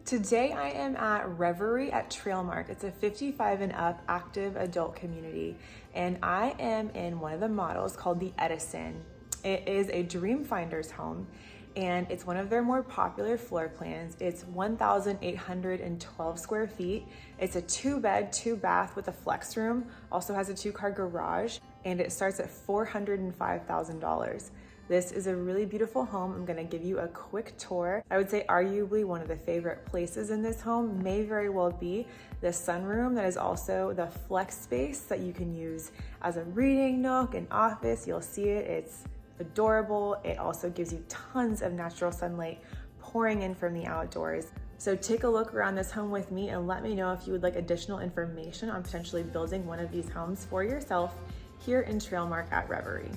Today I am at Reverie at Trailmark. It's a 55 and up active adult community, and I am in one of the models called the Edison. It is a dream finder's home, and it's one of their more popular floor plans. It's 1,812 square feet. It's a 2-bed, 2-bath with a flex room, also has a 2-car garage, and it starts at $405,000. This is a really beautiful home. I'm gonna give you a quick tour. I would say arguably one of the favorite places in this home may very well be the sunroom that is also the flex space that you can use as a reading nook, an office. You'll see it, it's adorable. It also gives you tons of natural sunlight pouring in from the outdoors. So take a look around this home with me and let me know if you would like additional information on potentially building one of these homes for yourself here in Trailmark at Reverie.